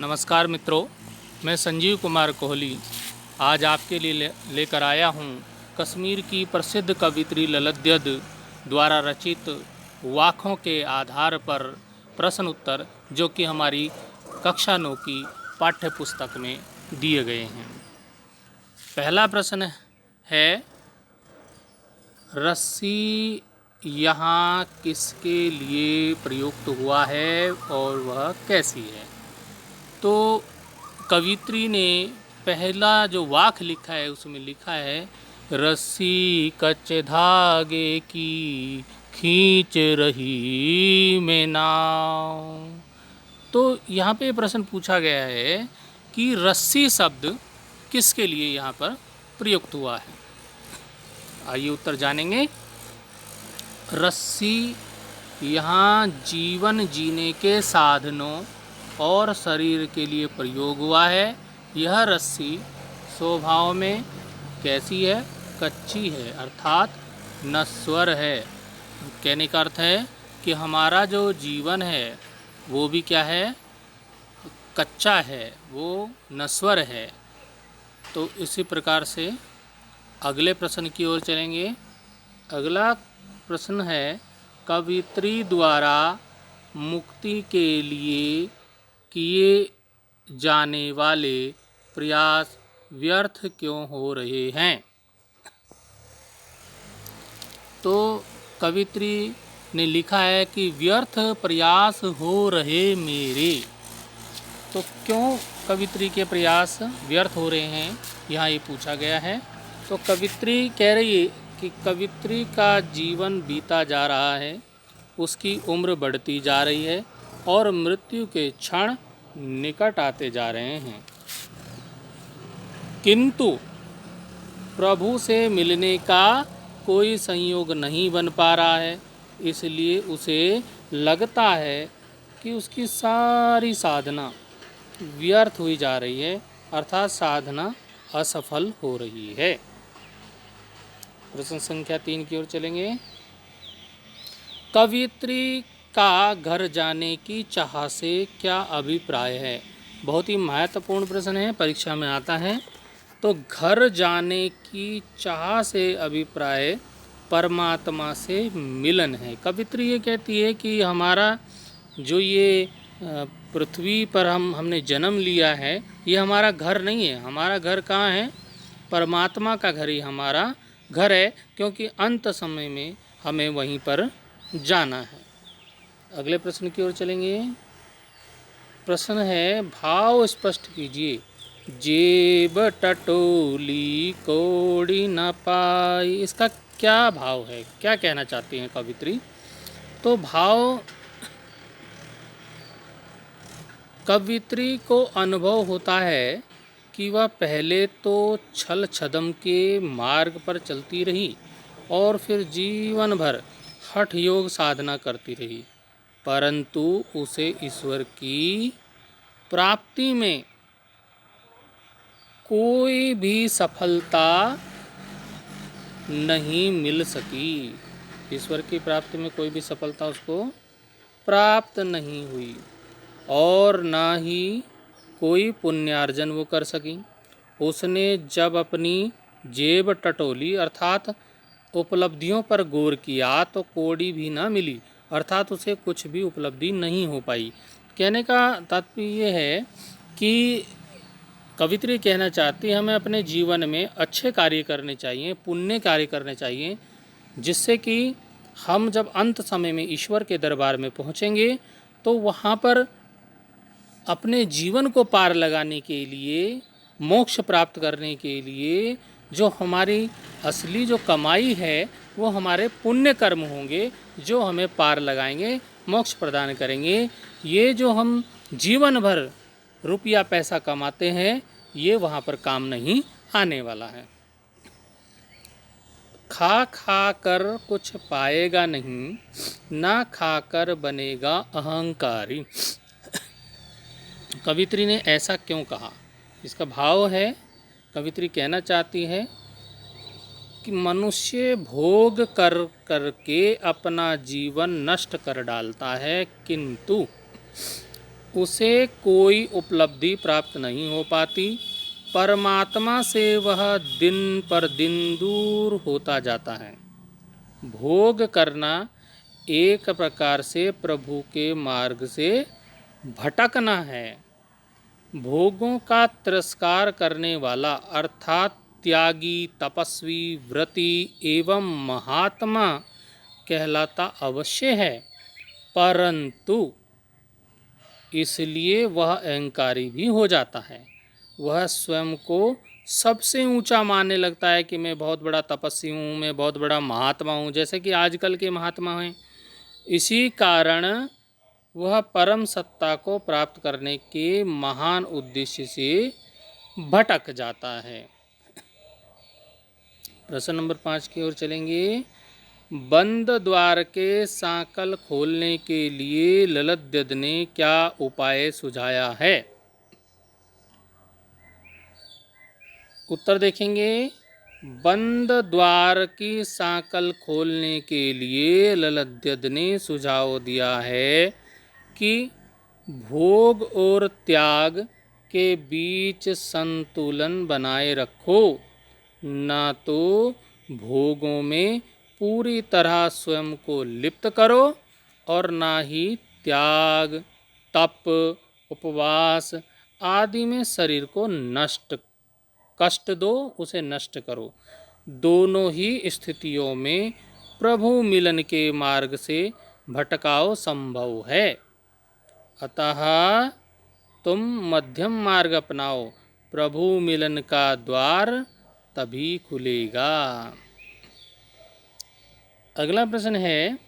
नमस्कार मित्रों, मैं संजीव कुमार कोहली आज आपके लिए लेकर आया हूँ कश्मीर की प्रसिद्ध कवियत्री ललित द्वारा रचित वाकों के आधार पर प्रश्न उत्तर, जो कि हमारी कक्षा 9 की पाठ्य पुस्तक में दिए गए हैं। पहला प्रश्न है, रस्सी यहाँ किसके लिए प्रयुक्त हुआ है और वह कैसी है। तो कवित्री ने पहला जो वाक लिखा है उसमें लिखा है, रस्सी कच्चे धागे की खींच रही मैं नाव। तो यहाँ पे प्रश्न पूछा गया है कि रस्सी शब्द किसके लिए यहाँ पर प्रयुक्त हुआ है। आइए उत्तर जानेंगे। रस्सी यहाँ जीवन जीने के साधनों और शरीर के लिए प्रयोग हुआ है। यह रस्सी स्वभाव में कैसी है? कच्ची है, अर्थात नश्वर है। कहने का अर्थ है कि हमारा जो जीवन है वो भी क्या है? कच्चा है, वो नश्वर है। तो इसी प्रकार से अगले प्रश्न की ओर चलेंगे। अगला प्रश्न है, कवित्री द्वारा मुक्ति के लिए किए जाने वाले प्रयास व्यर्थ क्यों हो रहे हैं। तो कवित्री ने लिखा है कि व्यर्थ प्रयास हो रहे मेरे। तो क्यों कवित्री के प्रयास व्यर्थ हो रहे हैं, यहाँ ये पूछा गया है। तो कवित्री कह रही है कि कवित्री का जीवन बीता जा रहा है, उसकी उम्र बढ़ती जा रही है और मृत्यु के क्षण निकट आते जा रहे हैं, किंतु प्रभु से मिलने का कोई संयोग नहीं बन पा रहा है। इसलिए उसे लगता है कि उसकी सारी साधना व्यर्थ हुई जा रही है, अर्थात साधना असफल हो रही है। प्रश्न संख्या 3 की ओर चलेंगे। कवित्री का घर जाने की चाह से क्या अभिप्राय है। बहुत ही महत्वपूर्ण प्रश्न है, परीक्षा में आता है। तो घर जाने की चाह से अभिप्राय परमात्मा से मिलन है। कवित्री ये कहती है कि हमारा जो ये पृथ्वी पर हमने जन्म लिया है, ये हमारा घर नहीं है। हमारा घर कहाँ है? परमात्मा का घर ही हमारा घर है, क्योंकि अंत समय में हमें वहीं पर जाना है। अगले प्रश्न की ओर चलेंगे। प्रश्न है, भाव स्पष्ट कीजिए। जेब टटोली कोड़ी न पाई, इसका क्या भाव है, क्या कहना चाहती हैं कवित्री। तो भाव, कवित्री को अनुभव होता है कि वह पहले तो छल छदम के मार्ग पर चलती रही और फिर जीवन भर हठ योग साधना करती रही, परंतु उसे ईश्वर की प्राप्ति में कोई भी सफलता नहीं मिल सकी। ईश्वर की प्राप्ति में कोई भी सफलता उसको प्राप्त नहीं हुई और ना ही कोई पुण्यार्जन वो कर सकी। उसने जब अपनी जेब टटोली अर्थात उपलब्धियों पर गौर किया तो कोड़ी भी ना मिली, अर्थात उसे कुछ भी उपलब्धि नहीं हो पाई। कहने का तात्पर्य ये है कि कवित्री कहना चाहती है हमें अपने जीवन में अच्छे कार्य करने चाहिए, पुण्य कार्य करने चाहिए, जिससे कि हम जब अंत समय में ईश्वर के दरबार में पहुँचेंगे तो वहाँ पर अपने जीवन को पार लगाने के लिए, मोक्ष प्राप्त करने के लिए जो हमारी असली जो कमाई है वो हमारे पुण्य कर्म होंगे, जो हमें पार लगाएंगे, मोक्ष प्रदान करेंगे। ये जो हम जीवन भर रुपया पैसा कमाते हैं ये वहाँ पर काम नहीं आने वाला है। खा खा कर कुछ पाएगा नहीं, ना खाकर बनेगा अहंकारी। कवित्री ने ऐसा क्यों कहा, इसका भाव है, कवित्री कहना चाहती है कि मनुष्य भोग कर करके अपना जीवन नष्ट कर डालता है, किंतु उसे कोई उपलब्धि प्राप्त नहीं हो पाती। परमात्मा से वह दिन पर दिन दूर होता जाता है। भोग करना एक प्रकार से प्रभु के मार्ग से भटकना है। भोगों का तिरस्कार करने वाला अर्थात त्यागी, तपस्वी, व्रती एवं महात्मा कहलाता अवश्य है, परंतु इसलिए वह अहंकारी भी हो जाता है। वह स्वयं को सबसे ऊंचा मानने लगता है कि मैं बहुत बड़ा तपस्वी हूँ, मैं बहुत बड़ा महात्मा हूँ, जैसे कि आजकल के महात्मा हैं। इसी कारण वह परम सत्ता को प्राप्त करने के महान उद्देश्य से भटक जाता है। प्रश्न नंबर 5 की ओर चलेंगे। बंद द्वार के सांकल खोलने के लिए ललद्यद ने क्या उपाय सुझाया है? उत्तर देखेंगे। बंद द्वार की सांकल खोलने के लिए ललद्यद ने सुझाव दिया है कि भोग और त्याग के बीच संतुलन बनाए रखो। ना तो भोगों में पूरी तरह स्वयं को लिप्त करो और ना ही त्याग, तप, उपवास आदि में शरीर को कष्ट दो, उसे नष्ट करो। दोनों ही स्थितियों में प्रभु मिलन के मार्ग से भटकाव संभव है। अतः तुम मध्यम मार्ग अपनाओ, प्रभु मिलन का द्वार तभी खुलेगा। अगला प्रश्न है,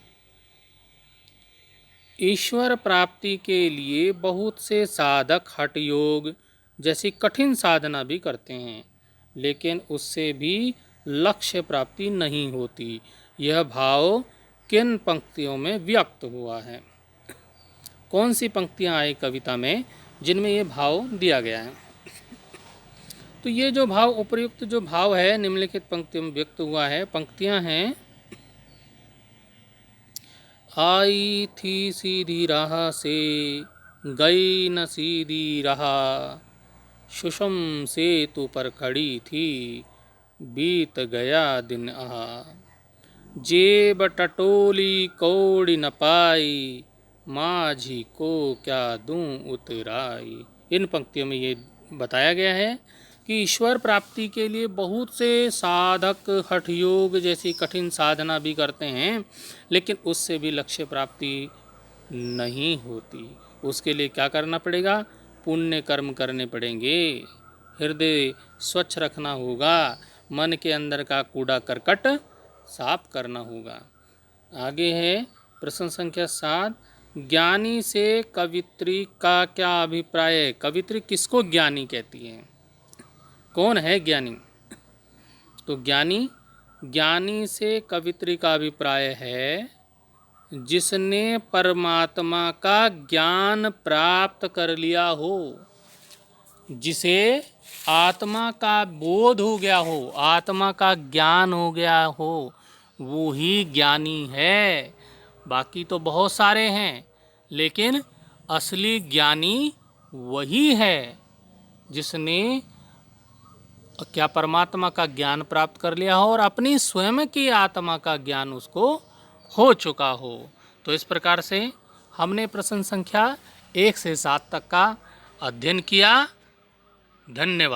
ईश्वर प्राप्ति के लिए बहुत से साधक हठ योग जैसी कठिन साधना भी करते हैं, लेकिन उससे भी लक्ष्य प्राप्ति नहीं होती। यह भाव किन पंक्तियों में व्यक्त हुआ है? कौन सी पंक्तियां आई कविता में जिनमें ये भाव दिया गया है? तो ये जो भाव, उपर्युक्त जो भाव है निम्नलिखित पंक्तियों में व्यक्त हुआ है। पंक्तियां हैं, आई थी सीधी राह से, गई न सीधी राह, सुषम सेतु पर खड़ी थी, बीत गया दिन आहा, जेब टटोली कौड़ी न पाई, माझी को क्या दूं उतराई। इन पंक्तियों में ये बताया गया है कि ईश्वर प्राप्ति के लिए बहुत से साधक हठ योग जैसी कठिन साधना भी करते हैं, लेकिन उससे भी लक्ष्य प्राप्ति नहीं होती। उसके लिए क्या करना पड़ेगा? पुण्य कर्म करने पड़ेंगे, हृदय स्वच्छ रखना होगा, मन के अंदर का कूड़ा करकट साफ करना होगा। आगे है प्रश्न संख्या 7, ज्ञानी से कवित्री का क्या अभिप्राय है? कवित्री किसको ज्ञानी कहती है? कौन है ज्ञानी? तो ज्ञानी से कवित्री का अभिप्राय है जिसने परमात्मा का ज्ञान प्राप्त कर लिया हो, जिसे आत्मा का बोध हो गया हो, आत्मा का ज्ञान हो गया हो, वो ही ज्ञानी है। बाकी तो बहुत सारे हैं, लेकिन असली ज्ञानी वही है जिसने क्या परमात्मा का ज्ञान प्राप्त कर लिया हो और अपनी स्वयं की आत्मा का ज्ञान उसको हो चुका हो। तो इस प्रकार से हमने प्रश्न संख्या 1 से 7 तक का अध्ययन किया। धन्यवाद।